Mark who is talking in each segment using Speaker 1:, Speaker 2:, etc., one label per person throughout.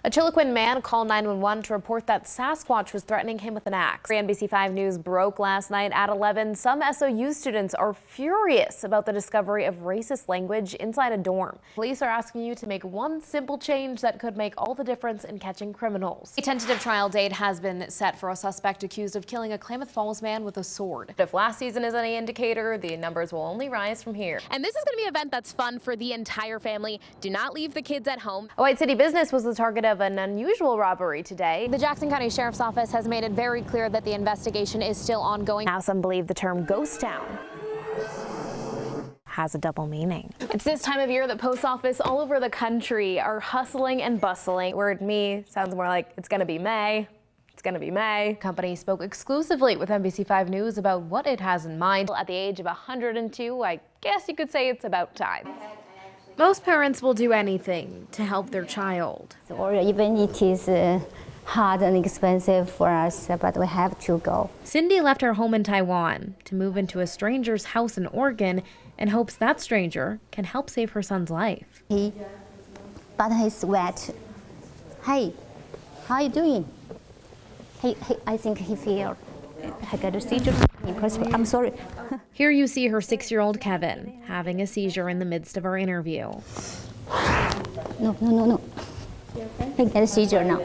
Speaker 1: A Chiloquin man called 911 to report that Sasquatch was threatening him with an axe. NBC5 News broke last night at 11. Some SOU students are furious about the discovery of racist language inside a dorm. Police are asking you to make one simple change that could make all the difference in catching criminals. A tentative trial date has been set for a suspect accused of killing a Klamath Falls man with a sword. If last season is any indicator, the numbers will only rise from here.
Speaker 2: And this is going to be an event that's fun for the entire family. Do not leave the kids at home.
Speaker 1: A White City business was the target of an unusual robbery today.
Speaker 2: The Jackson County Sheriff's Office has made it very clear that the investigation is still ongoing.
Speaker 1: Now some believe the term ghost town has a double meaning. It's this time of year that post office all over the country are hustling and bustling. Word me sounds more like it's gonna be May. It's gonna be May. Company spoke exclusively with NBC5 News about what it has in mind. At the age of 102, I guess you could say it's about time. Most parents will do anything to help their child.
Speaker 3: Or even it is hard and expensive for us, but we have to go.
Speaker 1: Cindy left her home in Taiwan to move into a stranger's house in Oregon and hopes that stranger can help save her son's life.
Speaker 3: He buttoned his sweat. Hey, how you doing? Hey, I think he failed. I got a seizure. I'm sorry.
Speaker 1: Here you see her 6-year-old Kevin having a seizure in the midst of our interview.
Speaker 3: No. He got a seizure now.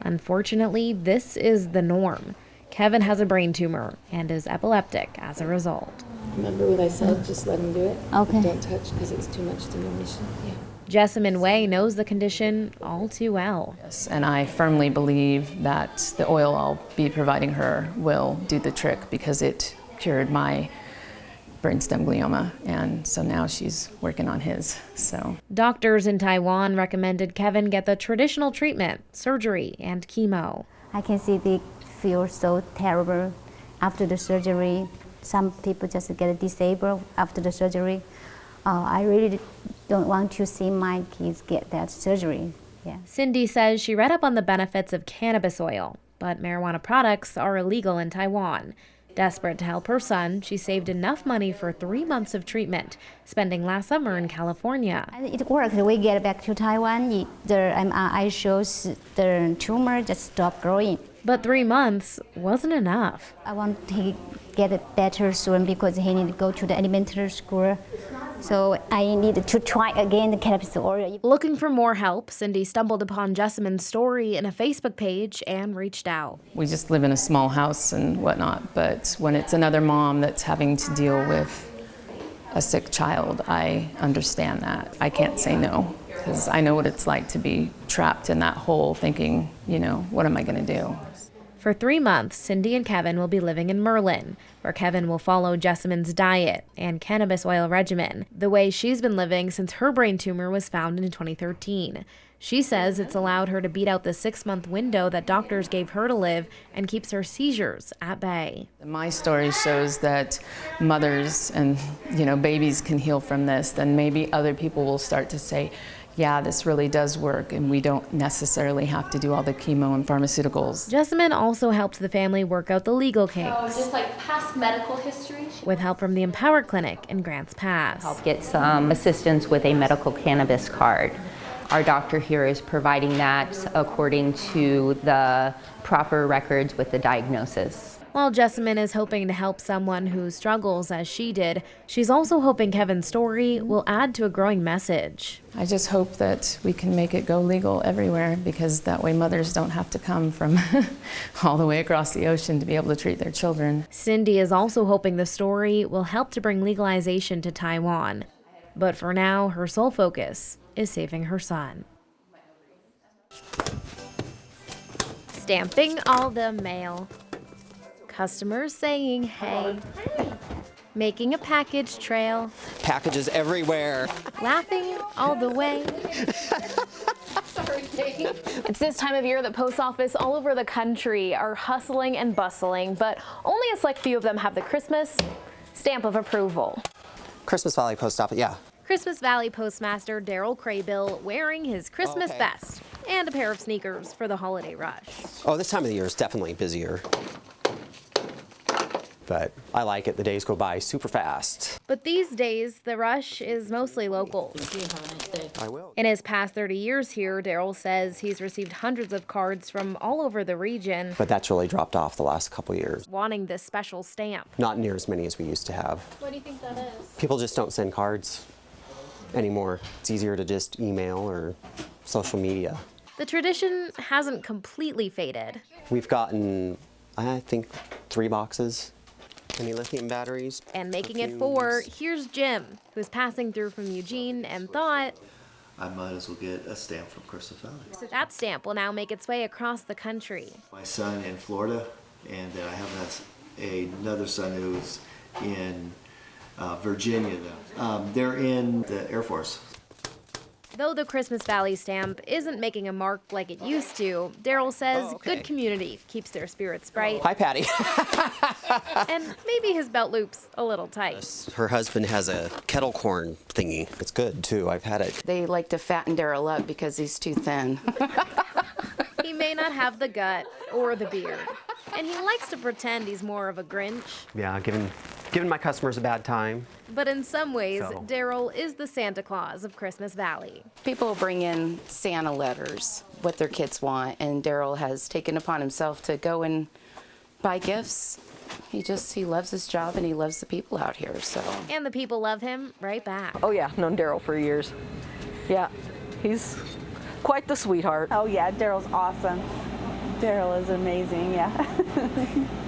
Speaker 1: Unfortunately, this is the norm. Kevin has a brain tumor and is epileptic as a result.
Speaker 4: Remember what I said? Just let him do it.
Speaker 3: Okay.
Speaker 4: Don't touch because it's too much stimulation. Yeah.
Speaker 1: Jessamine Way knows the condition all too well.
Speaker 4: Yes, and I firmly believe that the oil I'll be providing her will do the trick because it cured my brainstem glioma, and so now she's working on his. So
Speaker 1: doctors in Taiwan recommended Kevin get the traditional treatment, surgery, and chemo.
Speaker 3: I can see they feel so terrible after the surgery. Some people just get disabled after the surgery. I really don't want to see my kids get that surgery. Yeah.
Speaker 1: Cindy says she read up on the benefits of cannabis oil, but marijuana products are illegal in Taiwan. Desperate to help her son, she saved enough money for 3 months of treatment, spending last summer in California.
Speaker 3: And it worked. We get back to Taiwan, the MRI shows the tumor just stopped growing.
Speaker 1: But 3 months wasn't enough.
Speaker 3: I want to get it better soon because he need to go to the elementary school. So I needed to try again the cannabis oil.
Speaker 1: Looking for more help, Cindy stumbled upon Jessamine's story in a Facebook page and reached out.
Speaker 4: we just live in a small house and whatnot, but when it's another mom that's having to deal with a sick child, I understand that. I can't say no because I know what it's like to be trapped in that hole thinking, what am I going to do?
Speaker 1: For 3 months, Cindy and Kevin will be living in Merlin, where Kevin will follow Jessamine's diet and cannabis oil regimen, the way she's been living since her brain tumor was found in 2013. She says it's allowed her to beat out the 6-month window that doctors gave her to live and keeps her seizures at bay.
Speaker 4: My story shows that mothers and babies can heal from this. Then maybe other people will start to say, yeah, this really does work, and we don't necessarily have to do all the chemo and pharmaceuticals.
Speaker 1: Jessamine also helped the family work out the legal kinks.
Speaker 2: Just like past medical history.
Speaker 1: With help from the Empower Clinic in Grants Pass.
Speaker 5: Help get some assistance with a medical cannabis card. Our doctor here is providing that according to the proper records with the diagnosis.
Speaker 1: While Jessamine is hoping to help someone who struggles as she did, she's also hoping Kevin's story will add to a growing message.
Speaker 4: I just hope that we can make it go legal everywhere, because that way mothers don't have to come from all the way across the ocean to be able to treat their children.
Speaker 1: Cindy is also hoping the story will help to bring legalization to Taiwan. But for now, her sole focus is saving her son. Stamping all the mail. Customers saying hey. Making a package trail.
Speaker 6: Packages everywhere.
Speaker 1: Laughing all the way. It's this time of year that post office all over the country are hustling and bustling, but only a select few of them have the Christmas stamp of approval.
Speaker 6: Christmas Valley Post Office, yeah.
Speaker 1: Christmas Valley Postmaster Daryl Craybill wearing his Christmas best and a pair of sneakers for the holiday rush.
Speaker 6: Oh, this time of the year is definitely busier. but I like it. The days go by super fast.
Speaker 1: But these days, the rush is mostly local.
Speaker 6: I will.
Speaker 1: In his past 30 years here, Daryl says he's received hundreds of cards from all over the region
Speaker 6: But that's really dropped off the last couple years.
Speaker 1: wanting this special stamp.
Speaker 6: Not near as many as we used to have.
Speaker 1: What do you think that is?
Speaker 6: People just don't send cards anymore. It's easier to just email or social media.
Speaker 1: The tradition hasn't completely faded.
Speaker 6: We've gotten, I think, 3 boxes. Any lithium batteries?
Speaker 1: And making it 4, here's Jim, who's passing through from Eugene and thought
Speaker 7: I might as well get a stamp from Crystal Valley.
Speaker 1: that stamp will now make its way across the country.
Speaker 7: My son in Florida, and then I have another son who's in Virginia. They're in the Air Force.
Speaker 1: Though the Christmas Valley stamp isn't making a mark like it used to, Daryl says good community keeps their spirits bright.
Speaker 6: Hi, Patty.
Speaker 1: And maybe his belt loop's a little tight.
Speaker 6: Her husband has a kettle corn thingy. It's good, too. I've had it.
Speaker 8: They like to fatten Daryl up because he's too thin.
Speaker 1: He may not have the gut or the beard, and he likes to pretend he's more of a Grinch.
Speaker 6: Yeah, giving my customers a bad time.
Speaker 1: But in some ways,
Speaker 6: So.
Speaker 1: Daryl is the Santa Claus of Christmas Valley.
Speaker 8: People bring in Santa letters, what their kids want, and Daryl has taken upon himself to go and buy gifts. He loves his job and he loves the people out here, so.
Speaker 1: And the people love him right back.
Speaker 9: Oh yeah, known Daryl for years. Yeah, he's quite the sweetheart.
Speaker 10: Oh yeah, Daryl's awesome. Daryl is amazing, yeah.